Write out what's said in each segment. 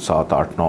7-8-9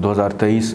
2023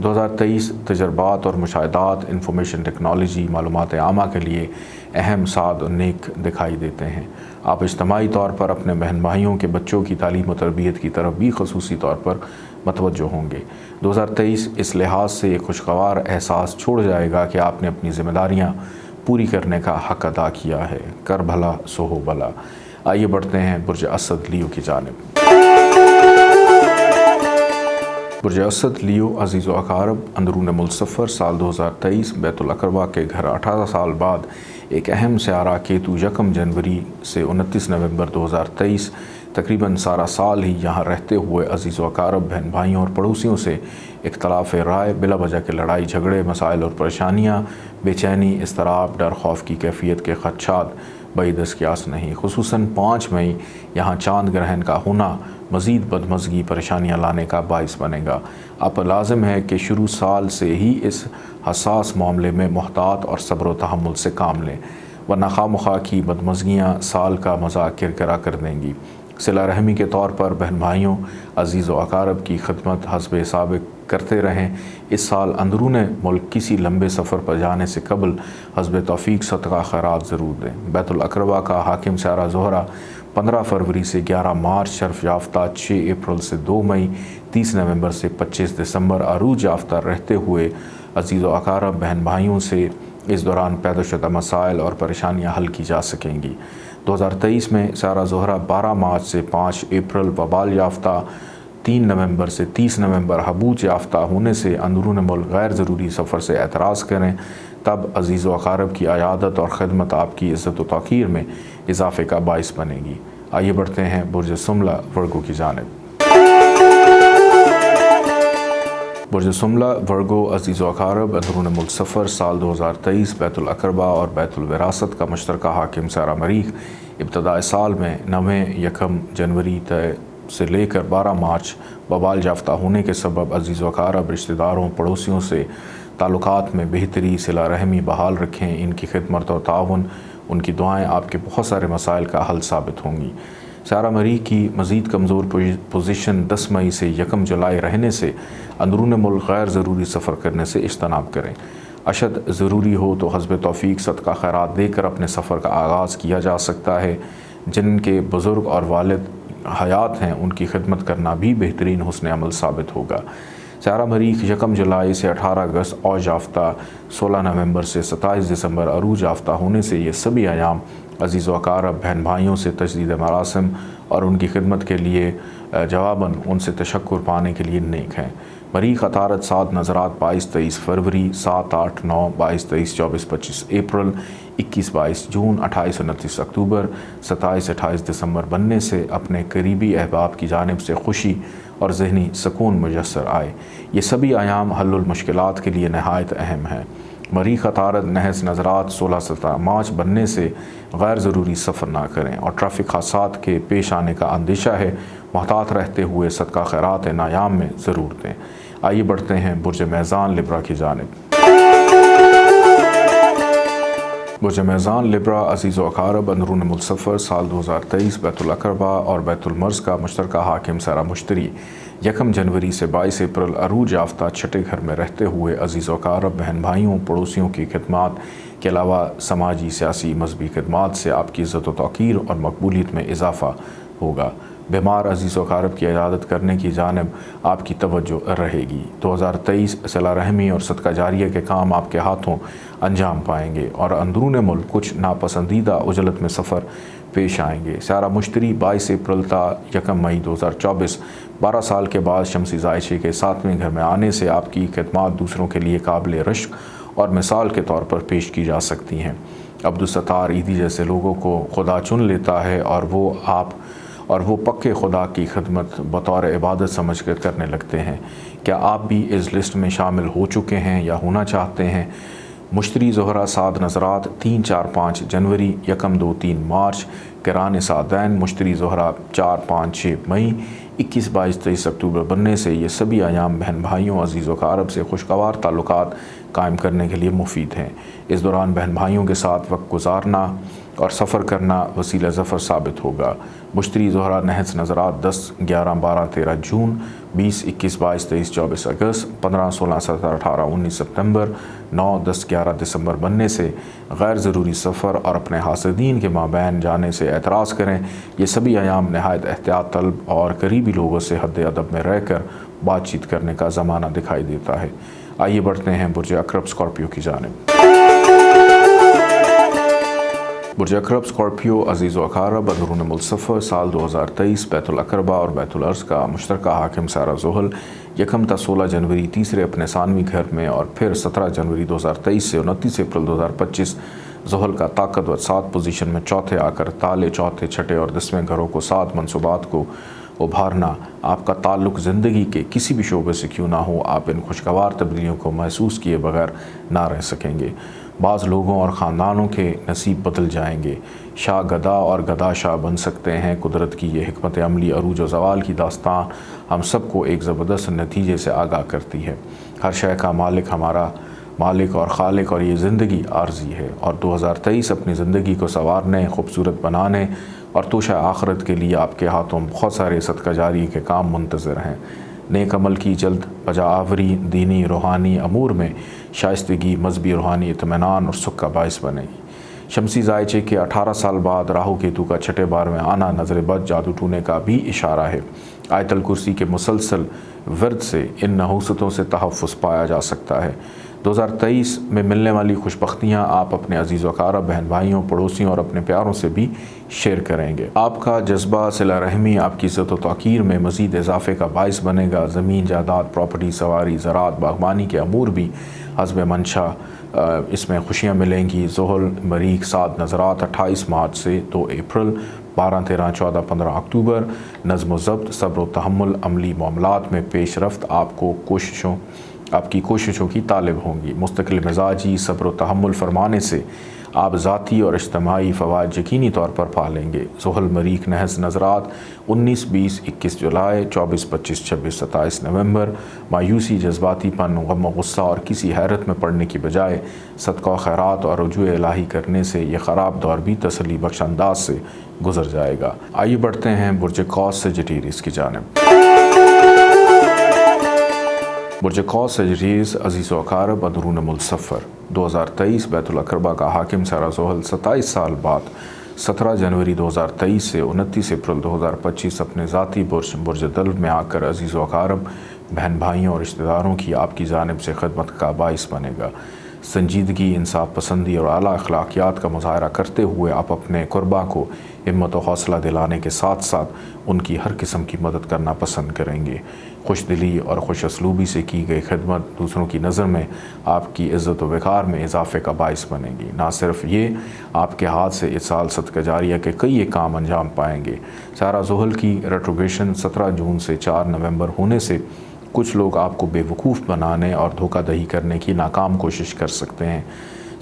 2023 تجربات اور مشاہدات انفارمیشن ٹیکنالوجی معلومات عامہ کے لیے اہم سعد و نیک دکھائی دیتے ہیں۔ آپ اجتماعی طور پر اپنے بہن بھائیوں کے بچوں کی تعلیم و تربیت کی طرف بھی خصوصی طور پر متوجہ ہوں گے۔ 2023 اس لحاظ سے ایک خوشگوار احساس چھوڑ جائے گا کہ آپ نے اپنی ذمہ داریاں پوری کرنے کا حق ادا کیا ہے۔ کر بھلا سو ہو بھلا۔ آئیے بڑھتے ہیں برج اسد لیو کی جانب۔ برج اسد لیو عزیز و اقارب اندرون ملک سفر سال 2023 بیت الاقربہ کے گھر 18 سال بعد ایک اہم سیارہ کیتو 1 جنوری سے 29 نومبر 2023 تقریباً سارا سال ہی یہاں رہتے ہوئے عزیز و اقارب بہن بھائیوں اور پڑوسیوں سے اختلاف رائے، بلا وجہ کے لڑائی جھگڑے، مسائل اور پریشانیاں، بے چینی، اضطراب، ڈر خوف کی کیفیت کے خدشات بعید قیاس نہیں۔ خصوصاً 5 مئی یہاں چاند گرہن کا ہونا مزید بدمزگی پریشانیاں لانے کا باعث بنے گا۔ آپ پر لازم ہے کہ شروع سال سے ہی اس حساس معاملے میں محتاط اور صبر و تحمل سے کام لیں، ورنہ خواہ مخواہ کی بدمزگیاں سال کا مزہ کرکرا کر دیں گی۔ صلہ رحمی کے طور پر بہن بھائیوں، عزیز و اقارب کی خدمت حسب سابق کرتے رہیں۔ اس سال اندرون ملک کسی لمبے سفر پر جانے سے قبل حسب توفیق صدقہ خیرات ضرور دیں۔ بیت الاقربہ کا حاکم سیارہ زہرہ 15 فروری سے 11 مارچ شرف یافتہ، 6 اپریل سے 2 مئی، 30 نومبر سے 25 دسمبر عروج یافتہ رہتے ہوئے عزیز و اقارب بہن بھائیوں سے اس دوران پیدا شدہ مسائل اور پریشانیاں حل کی جا سکیں گی۔ 2023 میں سیارہ زہرہ 12 مارچ سے 5 اپریل وبال یافتہ، 3 نومبر سے 30 نومبر حبوط یافتہ ہونے سے اندرون ملک غیر ضروری سفر سے اعتراض کریں، تب عزیز و اقارب کی عیادت اور خدمت آپ کی عزت و توقیر میں اضافے کا باعث بنے گی۔ آئیے بڑھتے ہیں برج سملہ ورگو کی جانب۔ برج سملہ ورگو عزیز و اقارب اندرون ملک سفر سال 2023 بیت الاقربہ اور بیت الوراثت کا مشترکہ حاکم سیارہ مریخ ابتداء سال میں 9 1 جنوری سے لے کر 12 مارچ وبال یافتہ ہونے کے سبب عزیز و اقارب رشتہ داروں پڑوسیوں سے تعلقات میں بہتری، صلہ رحمی بحال رکھیں۔ ان کی خدمت اور تعاون، ان کی دعائیں آپ کے بہت سارے مسائل کا حل ثابت ہوں گی۔ سیارہ مریخ کی مزید کمزور پوزیشن 10 مئی سے 1 جولائی رہنے سے اندرون ملک غیر ضروری سفر کرنے سے اجتناب کریں۔ اشد ضروری ہو تو حسب توفیق صدقہ خیرات دے کر اپنے سفر کا آغاز کیا جا سکتا ہے۔ جن کے بزرگ اور والد حیات ہیں ان کی خدمت کرنا بھی بہترین حسن عمل ثابت ہوگا۔ سیارہ مریخ 1 جولائی سے 18 اگست اوج یافتہ، 16 نومبر سے 27 دسمبر عروج یافتہ ہونے سے یہ سبھی ایام عزیز و اقارب بہن بھائیوں سے تجدید مراسم اور ان کی خدمت کے لیے جواباً ان سے تشکر پانے کے لیے نیک ہیں۔ مریخ عطارد 7 نظرات 22-23 فروری، 7-8-9، 22-23، 24-25 اپریل، 21-22 جون، 28-29 اکتوبر، 27-28 دسمبر بننے سے اپنے قریبی احباب کی جانب سے خوشی اور ذہنی سکون میسر آئے۔ یہ سبھی ایام حل المشکلات کے لیے نہایت اہم ہیں۔ مریخ عطارد نحس نظرات 16-17 مارچ بننے سے غیر ضروری سفر نہ کریں اور ٹریفک حادثات کے پیش آنے کا اندیشہ ہے، محتاط رہتے ہوئے صدقہ خیرات نایام میں ضرور دیں۔ آئیے بڑھتے ہیں برج میزان لبرا کی جانب۔ برج میزان لبرا عزیز و اقارب اندرون ملک سفر سال 2023 بیت الاقربہ اور بیت المرز کا مشترکہ حاکم سیارہ مشتری 1 جنوری سے 22 اپریل عروج یافتہ چھٹے گھر میں رہتے ہوئے عزیز و اقارب بہن بھائیوں پڑوسیوں کی خدمات کے علاوہ سماجی، سیاسی، مذہبی خدمات سے آپ کی عزت و توقیر اور مقبولیت میں اضافہ ہوگا۔ بیمار عزیز و اقارب کی عیادت کرنے کی جانب آپ کی توجہ رہے گی۔ 2023 صلہ رحمی اور صدقہ جاریہ کے کام آپ کے ہاتھوں انجام پائیں گے اور اندرون ملک کچھ ناپسندیدہ عجلت میں سفر پیش آئیں گے۔ سیارہ مشتری 22 اپریل تا 1 مئی 2024 12 سال کے بعد شمسی زائچے کے 7ویں گھر میں آنے سے آپ کی خدمات دوسروں کے لیے قابل رشک اور مثال کے طور پر پیش کی جا سکتی ہیں۔ عبدالستار ایدھی جیسے لوگوں کو خدا چن لیتا ہے اور وہ پکے خدا کی خدمت بطور عبادت سمجھ کر کرنے لگتے ہیں۔ کیا آپ بھی اس لسٹ میں شامل ہو چکے ہیں یا ہونا چاہتے ہیں؟ مشتری زہرہ 7 نظرات 3-4-5 جنوری، 1-2-3 مارچ، کران سعدین مشتری زہرہ 4-5-6 مئی، 21-22-23 اکتوبر بننے سے یہ سبھی ایام بہن بھائیوں عزیز و اقارب سے خوشگوار تعلقات قائم کرنے کے لیے مفید ہیں۔ اس دوران بہن بھائیوں کے ساتھ وقت گزارنا اور سفر کرنا وسیلہ ظفر ثابت ہوگا۔ مشتری زہرہ نحس نظرات 10، 11، 12، 13 جون، 20، 21، 22، 23، 24 اگست، 15، 16، 17، 18، 19 ستمبر، 9، 10، 11 دسمبر بننے سے غیر ضروری سفر اور اپنے حاسدین کے مابین جانے سے اعتراض کریں۔ یہ سبھی ایام نہایت احتیاط طلب اور قریبی لوگوں سے حد ادب میں رہ کر بات چیت کرنے کا زمانہ دکھائی دیتا ہے۔ آئیے بڑھتے ہیں برج عقرب اسکارپیو کی جانب۔ برج عقرب اسکارپیو عزیز و اقارب اندرون ملک سفر سال 2023 بیت الاقربہ اور بیت العرض کا مشترکہ حاکم سیارہ زحل 1 تا 16 جنوری تیسرے اپنے ثانوی گھر میں اور پھر 17 جنوری 2023 سے 29 اپریل 2025 زحل کا طاقتور 7 پوزیشن میں چوتھے آ کر تالے چوتھے چھٹے اور 10ویں گھروں کو 7 منصوبات کو ابھارنا آپ کا تعلق زندگی کے کسی بھی شعبے سے کیوں نہ ہو، آپ ان خوشگوار تبدیلیوں کو محسوس کیے بغیر نہ رہ سکیں گے۔ بعض لوگوں اور خاندانوں کے نصیب بدل جائیں گے، شاہ گدا اور گدا شاہ بن سکتے ہیں۔ قدرت کی یہ حکمت عملی عروج و زوال کی داستان ہم سب کو ایک زبردست نتیجے سے آگاہ کرتی ہے۔ ہر شے کا مالک ہمارا مالک اور خالق، اور یہ زندگی عارضی ہے، اور 2023 اپنی زندگی کو سنوارنے، خوبصورت بنانے اور توشہ آخرت کے لیے آپ کے ہاتھوں بہت سارے صدقہ جاری کے کام منتظر ہیں۔ نیک عمل کی جلد بجا آوری دینی روحانی امور میں شائستگی مذہبی روحانی اطمینان اور سکھ کا باعث بنے گی۔ شمسی زائچے کے 18 سال بعد راہو کیتو کا چھٹے بار میں آنا نظر بد جادو ٹونے کا بھی اشارہ ہے۔ آیت الکرسی کے مسلسل ورد سے ان نحوستوں سے تحفظ پایا جا سکتا ہے۔ 2023 میں ملنے والی خوشبختیاں آپ اپنے عزیز و اقارب، بہن بھائیوں، پڑوسیوں اور اپنے پیاروں سے بھی شیئر کریں گے۔ آپ کا جذبہ صلہ رحمی آپ کی عزت و توقیر میں مزید اضافے کا باعث بنے گا۔ زمین جائیداد، پراپرٹی، سواری، زراعت، باغبانی کے امور بھی حسب منشا اس میں خوشیاں ملیں گی۔ زحل مریخ 7 نظرات 28 مارچ سے 2 اپریل، 12، 13، 14، 15 اکتوبر۔ نظم و ضبط، صبر و تحمل، عملی معاملات میں پیش رفت آپ کی کوششوں کی طالب ہوں گی۔ مستقل مزاجی، صبر و تحمل فرمانے سے آپ ذاتی اور اجتماعی فوائد یقینی طور پر پا لیں گے۔ زحل مریخ نحس نظرات 19، 20، 21 جولائی، 24، 25، 26، 27 نومبر۔ مایوسی، جذباتی پن، غم و غصہ اور کسی حیرت میں پڑنے کی بجائے صدقہ و خیرات اور رجوع الہی کرنے سے یہ خراب دور بھی تسلی بخش انداز سے گزر جائے گا۔ آئیے بڑھتے ہیں برج قوس سیجیٹیریس کی جانب۔ برج قوس سیجیٹیریس عزیز و اقارب اندرون ملک سفر 2023 بیت الاقربہ کا حاکم سیارہ زحل 27 سال بعد 17 جنوری 2023 سے 29 اپریل 2025 اپنے ذاتی برج دلو میں آ کر عزیز و اقارب، بہن بھائیوں اور رشتہ داروں کی آپ کی جانب سے خدمت کا باعث بنے گا۔ سنجیدگی، انصاف پسندی اور اعلیٰ اخلاقیات کا مظاہرہ کرتے ہوئے آپ اپنے قربا کو ہمت و حوصلہ دلانے کے ساتھ ساتھ ان کی ہر قسم کی مدد کرنا پسند کریں گے۔ خوش دلی اور خوش اسلوبی سے کی گئی خدمت دوسروں کی نظر میں آپ کی عزت و وقار میں اضافے کا باعث بنے گی۔ نہ صرف یہ، آپ کے ہاتھ سے اس سال صدقہ جاریہ کے کئی کام انجام پائیں گے۔ سیارہ زحل کی ریٹروگریشن 17 جون سے 4 نومبر ہونے سے کچھ لوگ آپ کو بے وقوف بنانے اور دھوکہ دہی کرنے کی ناکام کوشش کر سکتے ہیں۔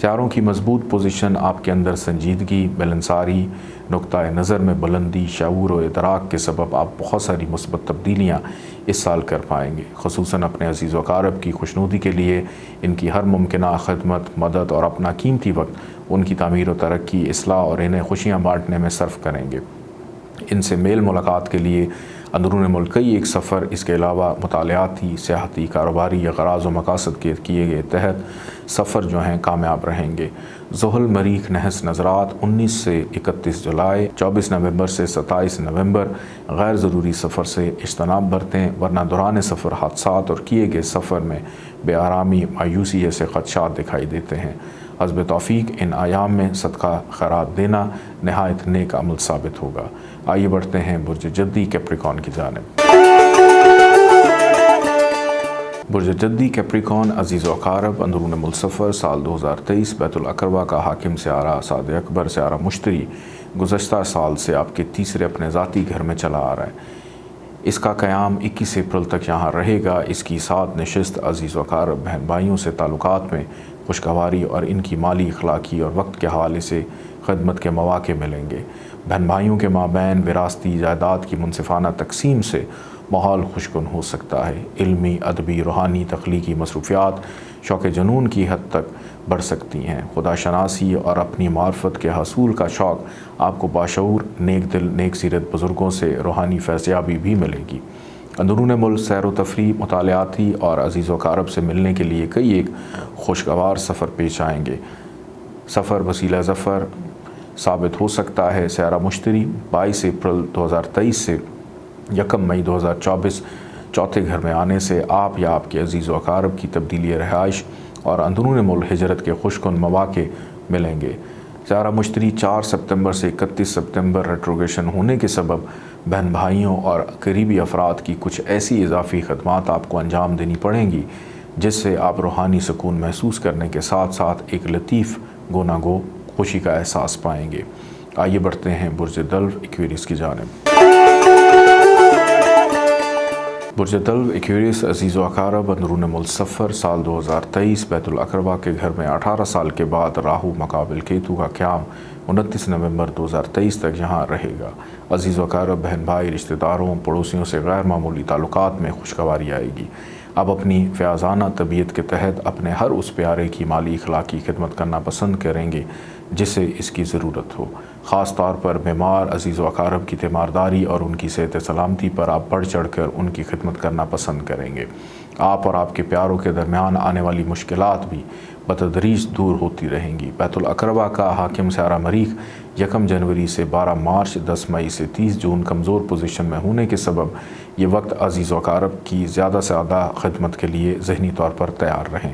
سیاروں کی مضبوط پوزیشن آپ کے اندر سنجیدگی، ملنساری، نقطہ نظر میں بلندی، شعور و ادراک کے سبب آپ بہت ساری مثبت تبدیلیاں اس سال کر پائیں گے۔ خصوصاً اپنے عزیز و اقارب کی خوشنودی کے لیے ان کی ہر ممکنہ خدمت، مدد اور اپنا قیمتی وقت ان کی تعمیر و ترقی، اصلاح اور انہیں خوشیاں بانٹنے میں صرف کریں گے۔ ان سے میل ملاقات کے لیے اندرون ملک کئی ایک سفر، اس کے علاوہ مطالعاتی، سیاحتی، کاروباری یا غراض و مقاصد کے کیے گئے تحت سفر جو ہیں کامیاب رہیں گے۔ زحل مریخ نحس نظرات 19 سے 31 جولائی، 24 نومبر سے 27 نومبر۔ غیر ضروری سفر سے اجتناب برتیں، ورنہ دوران سفر حادثات اور کیے گئے سفر میں بے آرامی، مایوسی جیسے خدشات دکھائی دیتے ہیں۔ حسب توفیق ان ایام میں صدقہ خیرات دینا نہایت نیک عمل ثابت ہوگا۔ آئیے بڑھتے ہیں برج جدی کیپریکون کی جانب۔ برج جدی کیپریکون عزیز و اقارب اندرون ملک سفر سال 2023 بیت الاقربہ کا حاکم سیارہ سعد اکبر سیارہ مشتری گزشتہ سال سے آپ کے تیسرے اپنے ذاتی گھر میں چلا آ رہا ہے۔ اس کا قیام 21 اپریل تک یہاں رہے گا۔ اس کی 7 نشست عزیز و اقارب، بہن بھائیوں سے تعلقات میں خوشگواری اور ان کی مالی، اخلاقی اور وقت کے حوالے سے خدمت کے مواقع ملیں گے۔ بہن بھائیوں کے مابین وراثتی جائیداد کی منصفانہ تقسیم سے ماحول خوشگن ہو سکتا ہے۔ علمی، ادبی، روحانی، تخلیقی مصروفیات شوق جنون کی حد تک بڑھ سکتی ہیں۔ خدا شناسی اور اپنی معرفت کے حصول کا شوق آپ کو باشعور، نیک دل، نیک سیرت بزرگوں سے روحانی فیضیابی بھی ملے گی۔ اندرون ملک سیر و تفریح، مطالعاتی اور عزیز و اقارب سے ملنے کے لیے کئی ایک خوشگوار سفر پیش آئیں گے۔ سفر وسیلہ ظفر ثابت ہو سکتا ہے۔ سیارہ مشتری 22 اپریل 2023 سے 1 مئی 2024 چوتھے گھر میں آنے سے آپ یا آپ کے عزیز و اقارب کی تبدیلی رہائش اور اندرون ملک ہجرت کے خوشگن مواقع ملیں گے۔ سیارہ مشتری 4 سپتمبر سے 31 سپتمبر ریٹروگریشن ہونے کے سبب بہن بھائیوں اور قریبی افراد کی کچھ ایسی اضافی خدمات آپ کو انجام دینی پڑیں گی جس سے آپ روحانی سکون محسوس کرنے کے ساتھ ساتھ ایک لطیف گوناگو خوشی کا احساس پائیں گے۔ آئیے بڑھتے ہیں برج دلو ایکویریس کی جانب۔ برج دلو ایکویریس عزیز و اقارب اندرون ملک سفر سال 2023 بیت الاقربہ کے گھر میں 18 سال کے بعد راہو مقابل کیتو کا قیام 29 نومبر 2023 تک یہاں رہے گا۔ عزیز و اقارب، بہن بھائی، رشتہ داروں، پڑوسیوں سے غیر معمولی تعلقات میں خوشگواری آئے گی۔ آپ اپنی فیاضانہ طبیعت کے تحت اپنے ہر اس پیارے کی مالی اخلاقی خدمت کرنا پسند کریں گے جسے اس کی ضرورت ہو۔ خاص طور پر بیمار عزیز و اقارب کی تیمارداری اور ان کی صحت سلامتی پر آپ بڑھ چڑھ کر ان کی خدمت کرنا پسند کریں گے۔ آپ اور آپ کے پیاروں کے درمیان آنے والی مشکلات بھی بتدریج دور ہوتی رہیں گی۔ بیت الاقربہ کا حاکم سیارہ مریخ 1 جنوری سے 12 مارچ 10 مئی سے 30 جون کمزور پوزیشن میں ہونے کے سبب یہ وقت عزیز و اقارب کی زیادہ سے زیادہ خدمت کے لیے ذہنی طور پر تیار رہیں۔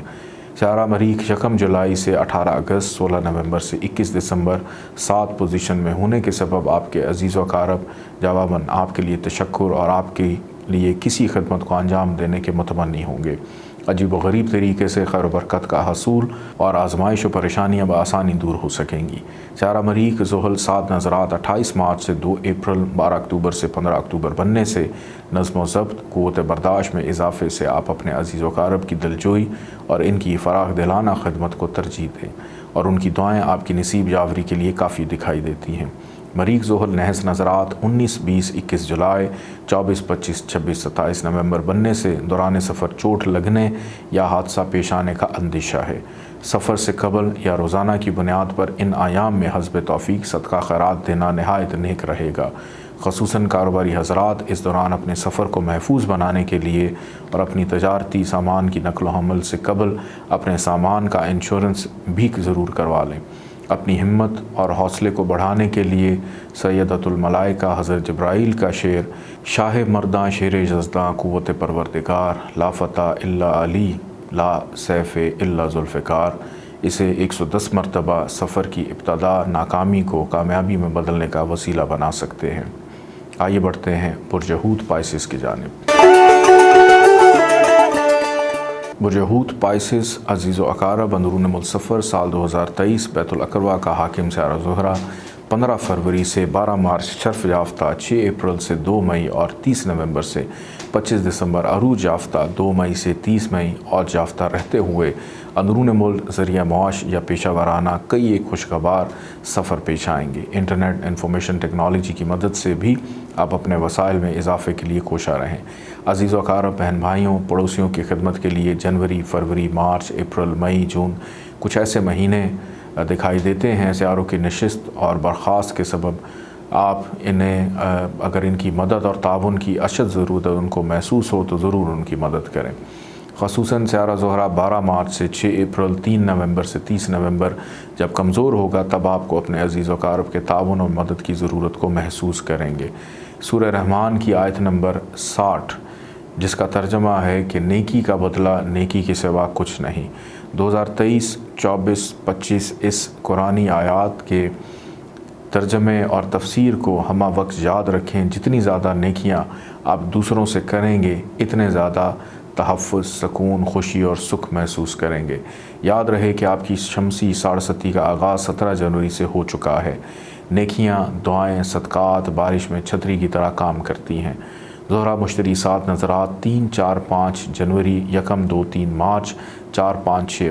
سیارہ مریخ 1 جولائی سے 18 اگست 16 نومبر سے 21 دسمبر 7 پوزیشن میں ہونے کے سبب آپ کے عزیز و اقارب جواباً آپ کے لیے تشکر اور آپ کے لیے کسی خدمت کو انجام دینے کے متمنی ہوں گے۔ عجیب و غریب طریقے سے خیر و برکت کا حصول اور آزمائش و پریشانیاں بآسانی دور ہو سکیں گی۔ سیارہ مریخ ذوحل 7 نظرات 28 مارچ سے 2 اپریل 12 اکتوبر سے 15 اکتوبر بننے سے نظم و ضبط، قوت برداشت میں اضافے سے آپ اپنے عزیز و اقارب کی دلجوئی اور ان کی فراخ دلانہ خدمت کو ترجیح دیں اور ان کی دعائیں آپ کی نصیب یاوری کے لیے کافی دکھائی دیتی ہیں۔ مریخ ذوحل نحس نظرات 19، 20، 21 جولائی، 24، 25، 26، 27 نومبر بننے سے دوران سفر چوٹ لگنے یا حادثہ پیش آنے کا اندیشہ ہے۔ سفر سے قبل یا روزانہ کی بنیاد پر ان ایام میں حسب توفیق صدقہ خیرات دینا نہایت نیک رہے گا۔ خصوصاً کاروباری حضرات اس دوران اپنے سفر کو محفوظ بنانے کے لیے اور اپنی تجارتی سامان کی نقل و حمل سے قبل اپنے سامان کا انشورنس بھی ضرور کروا لیں۔ اپنی ہمت اور حوصلے کو بڑھانے کے لیے سیدۃ الملائکہ حضرت جبرائیل کا شعر شاہ مرداں شیر یزداں قوت پروردگار لا فتح الا علی لا سیف الا ذوالفقار، اسے 110 مرتبہ سفر کی ابتدا ناکامی کو کامیابی میں بدلنے کا وسیلہ بنا سکتے ہیں۔ آئیے بڑھتے ہیں برج حوت پائسس کی جانب۔ برج حوت پائسس عزیز و اقارب اندرون ملک سفر سال 2023 بیت الاقربہ کا حاکم سیارہ زہرہ 15 فروری سے 12 مارچ شرف یافتہ، 6 اپریل سے 2 مئی اور 30 نومبر سے 25 دسمبر عروج یافتہ، 2 مئی سے 30 مئی عوج یافتہ رہتے ہوئے اندرون ملک ذریعہ معاش یا پیشہ ورانہ کئی ایک خوشگوار سفر پیش آئیں گے۔ انٹرنیٹ انفارمیشن ٹیکنالوجی کی مدد سے بھی آپ اپنے وسائل میں اضافے کے لیے کوشاں رہیں۔ عزیز و اقارب، بہن بھائیوں، پڑوسیوں کی خدمت کے لیے جنوری، فروری، مارچ، اپریل، مئی، جون کچھ ایسے مہینے دکھائی دیتے ہیں سیاروں کی نشست اور برخاست کے سبب آپ انہیں اگر ان کی مدد اور تعاون کی اشد ضرورت ان کو محسوس ہو تو ضرور ان کی مدد کریں۔ خصوصاً سیارہ زہرہ 12 مارچ سے 6 اپریل، 3 نومبر سے 30 نومبر جب کمزور ہوگا تب آپ کو اپنے عزیز و اقارب کے تعاون اور مدد کی ضرورت کو محسوس کریں گے۔ سورہ رحمان کی آیت نمبر 60 جس کا ترجمہ ہے کہ نیکی کا بدلہ نیکی کے سوا کچھ نہیں، 2023، 24، 25 اس قرآنی آیات کے ترجمے اور تفسیر کو ہمہ وقت یاد رکھیں۔ جتنی زیادہ نیکیاں آپ دوسروں سے کریں گے اتنے زیادہ تحفظ، سکون، خوشی اور سکھ محسوس کریں گے۔ یاد رہے کہ آپ کی شمسی ساڑھستی کا آغاز 17 جنوری سے ہو چکا ہے۔ نیکیاں، دعائیں، صدقات بارش میں چھتری کی طرح کام کرتی ہیں۔ زہرہ مشتری 7 نظرات 3، 4، 5 جنوری، 1، 2، 3 مارچ 4, 5, 6